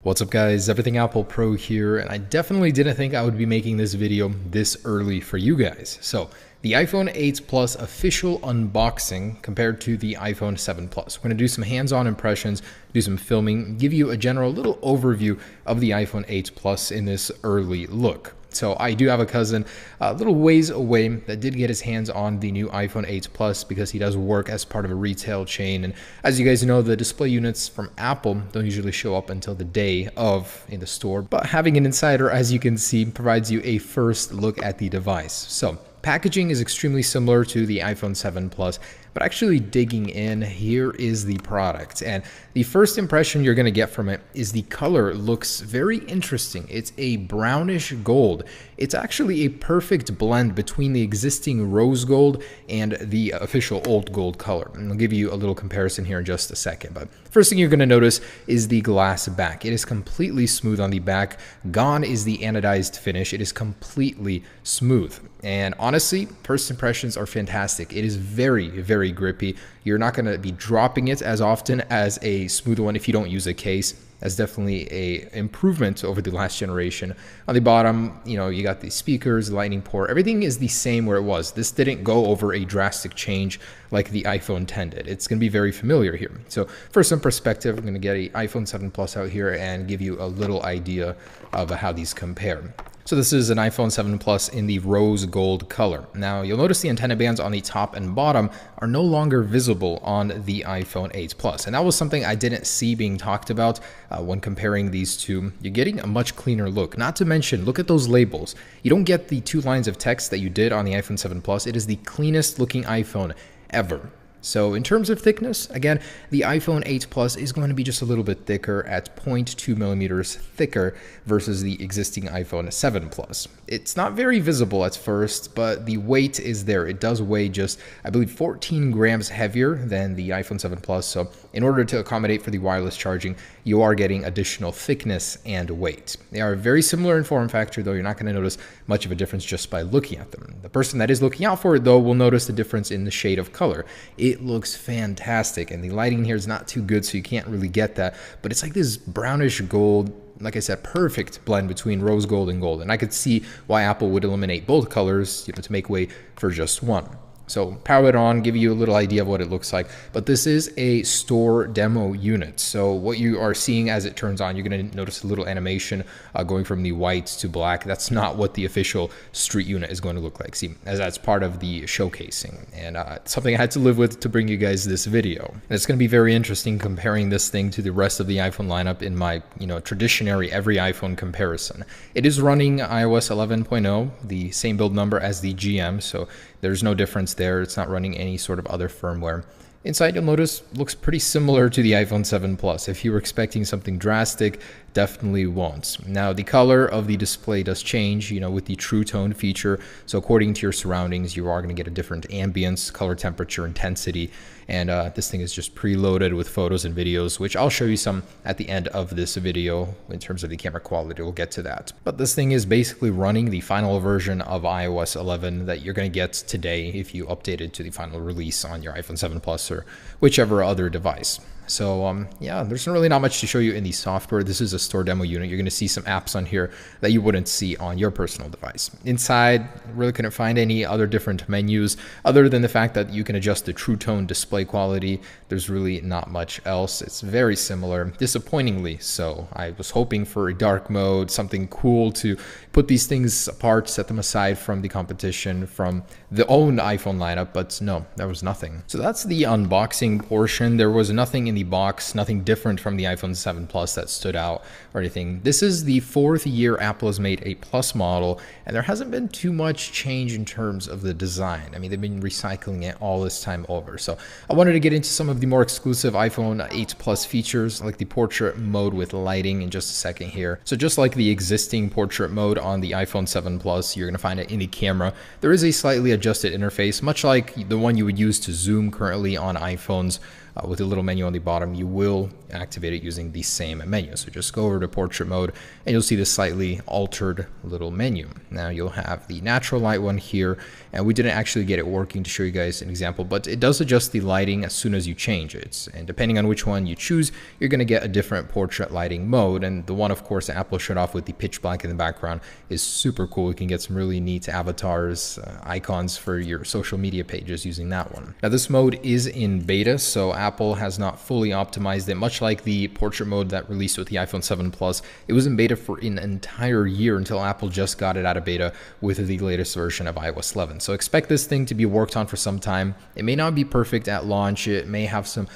What's up guys, Everything Apple Pro here, and I definitely didn't think I would be making this video this early for you guys. So the iPhone 8 Plus official unboxing compared to the iPhone 7 Plus. We're going to do some hands-on impressions, do some filming, give you a general little overview of the iPhone 8 Plus in this early look. So I do have a cousin a little ways away that did get his hands on the new iPhone 8 Plus because he does work as part of a retail chain. And as you guys know, the display units from Apple don't usually show up until the day of in the store. But having an insider, as you can see, provides you a first look at the device. So packaging is extremely similar to the iPhone 7 Plus, but actually digging in, here is the product. And the first impression you're gonna get from it is the color looks very interesting. It's a brownish gold. It's actually a perfect blend between the existing rose gold and the official old gold color. And I'll give you a little comparison here in just a second. But first thing you're gonna notice is the glass back. It is completely smooth on the back. Gone is the anodized finish. It is completely smooth. And honestly, first impressions are fantastic. It is very, very grippy. You're not going to be dropping it as often as a smooth one if you don't use a case. That's definitely a improvement over the last generation. On the bottom, you got the speakers, lightning port. Everything is the same where it was. This didn't go over a drastic change like the iPhone 10 did. It's going to be very familiar here. So for some perspective, I'm going to get an iPhone 7 Plus out here and give you a little idea of how these compare. So this is an iPhone 7 Plus in the rose gold color. Now you'll notice the antenna bands on the top and bottom are no longer visible on the iPhone 8 Plus. And that was something I didn't see being talked about when comparing these two. You're getting a much cleaner look. Not to mention, look at those labels. You don't get the two lines of text that you did on the iPhone 7 Plus. It is the cleanest looking iPhone ever. So in terms of thickness, again, the iPhone 8 Plus is going to be just a little bit thicker at 0.2 millimeters thicker versus the existing iPhone 7 Plus. It's not very visible at first, but the weight is there. It does weigh just, I believe, 14 grams heavier than the iPhone 7 Plus. So in order to accommodate for the wireless charging, you are getting additional thickness and weight. They are very similar in form factor, though you're not going to notice much of a difference just by looking at them. The person that is looking out for it, though, will notice the difference in the shade of color. It looks fantastic, and the lighting here is not too good, so you can't really get that, but it's like this brownish gold, like I said, perfect blend between rose gold and gold. And I could see why Apple would eliminate both colors, to make way for just one. So power it on, give you a little idea of what it looks like. But this is a store demo unit. So what you are seeing as it turns on, you're going to notice a little animation going from the white to black. That's not what the official street unit is going to look like. See, as that's part of the showcasing. And something I had to live with to bring you guys this video. And it's going to be very interesting comparing this thing to the rest of the iPhone lineup in my, traditionary every iPhone comparison. It is running iOS 11.0, the same build number as the GM. So there's no difference there. It's not running any sort of other firmware. Inside, you'll notice, looks pretty similar to the iPhone 7 Plus. If you were expecting something drastic, definitely won't. Now, the color of the display does change, with the True Tone feature. So according to your surroundings, you are going to get a different ambience, color, temperature, intensity. And this thing is just preloaded with photos and videos, which I'll show you some at the end of this video in terms of the camera quality. We'll get to that. But this thing is basically running the final version of iOS 11 that you're going to get today if you update it to the final release on your iPhone 7 Plus or whichever other device. So yeah, there's really not much to show you in the software. This is a store demo unit. You're going to see some apps on here that you wouldn't see on your personal device. Inside, really couldn't find any other different menus other than the fact that you can adjust the True Tone display quality. There's really not much else. It's very similar, disappointingly so. I was hoping for a dark mode, something cool to put these things apart, set them aside from the competition, from the own iPhone lineup, but no, there was nothing. So that's the unboxing portion. There was nothing in the box, nothing different from the iPhone 7 Plus that stood out or anything. This is the fourth year Apple has made a Plus model, and there hasn't been too much change in terms of the design. I mean, they've been recycling it all this time over. So I wanted to get into some of the more exclusive iPhone 8 Plus features, like the portrait mode with lighting in just a second here. So just like the existing portrait mode on the iPhone 7 Plus, you're going to find it in the camera. There is a slightly adjusted interface, much like the one you would use to zoom currently on iPhones with the little menu on the bottom, you will activate it using the same menu. So just go over to portrait mode and you'll see this slightly altered little menu. Now you'll have the natural light one here, and we didn't actually get it working to show you guys an example, but it does adjust the lighting as soon as you change it. And depending on which one you choose, you're going to get a different portrait lighting mode. And the one, of course, that Apple showed off with the pitch black in the background is super cool. You can get some really neat avatars, icons for your social media pages using that one. Now this mode is in beta, so Apple has not fully optimized it, much like the portrait mode that released with the iPhone 7 Plus. It was in beta for an entire year until Apple just got it out of beta with the latest version of iOS 11. So expect this thing to be worked on for some time. It may not be perfect at launch. It may have some,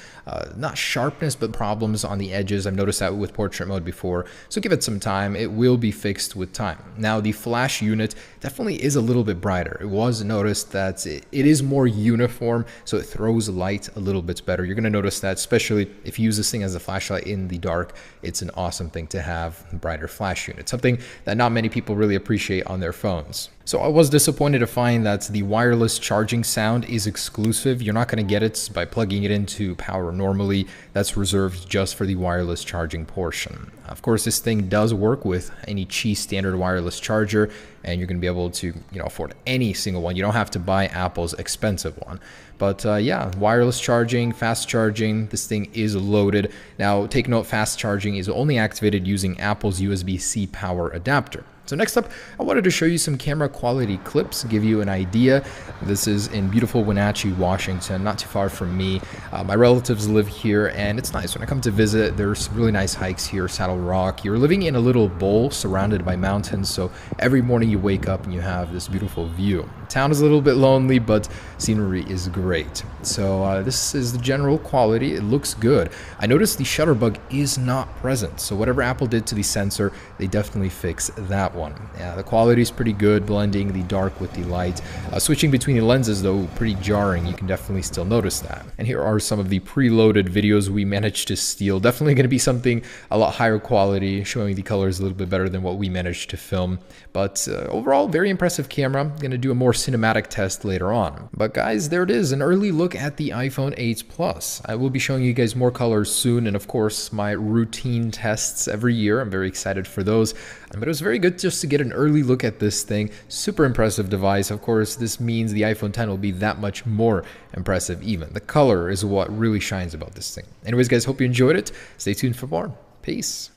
not sharpness, but problems on the edges. I've noticed that with portrait mode before. So give it some time. It will be fixed with time. Now the flash unit definitely is a little bit brighter. It was noticed that it is more uniform, so it throws light a little bit better. You're going to notice that, especially if you use this thing as a flashlight in the dark. It's an awesome thing to have a brighter flash unit, something that not many people really appreciate on their phones. So I was disappointed to find that the wireless charging sound is exclusive. You're not going to get it by plugging it into power normally. That's reserved just for the wireless charging portion. Of course, this thing does work with any Qi standard wireless charger, and you're going to be able to, afford any single one. You don't have to buy Apple's expensive one. But yeah, wireless charging, fast charging, this thing is loaded. Now, take note, fast charging is only activated using Apple's USB-C power adapter. So next up, I wanted to show you some camera quality clips, give you an idea. This is in beautiful Wenatchee, Washington, not too far from me. My relatives live here, and it's nice. When I come to visit, there's really nice hikes here, Saddle Rock. You're living in a little bowl surrounded by mountains, so every morning you wake up and you have this beautiful view. Town is a little bit lonely, but scenery is great. So this is the general quality. It looks good. I noticed the shutter bug is not present, so whatever Apple did to the sensor, they definitely fixed that one. Yeah, the quality is pretty good, blending the dark with the light. Switching between the lenses, though, pretty jarring. You can definitely still notice that. And here are some of the preloaded videos we managed to steal. Definitely going to be something a lot higher quality, showing the colors a little bit better than what we managed to film. But overall, very impressive camera. I'm going to do a more cinematic test later on. But guys, there it is, an early look at the iPhone 8 Plus. I will be showing you guys more colors soon, and of course, my routine tests every year. I'm very excited for those. But it was very good just to get an early look at this thing. Super impressive device. Of course, this means the iPhone 10 will be that much more impressive even. The color is what really shines about this thing. Anyways, guys, hope you enjoyed it. Stay tuned for more. Peace.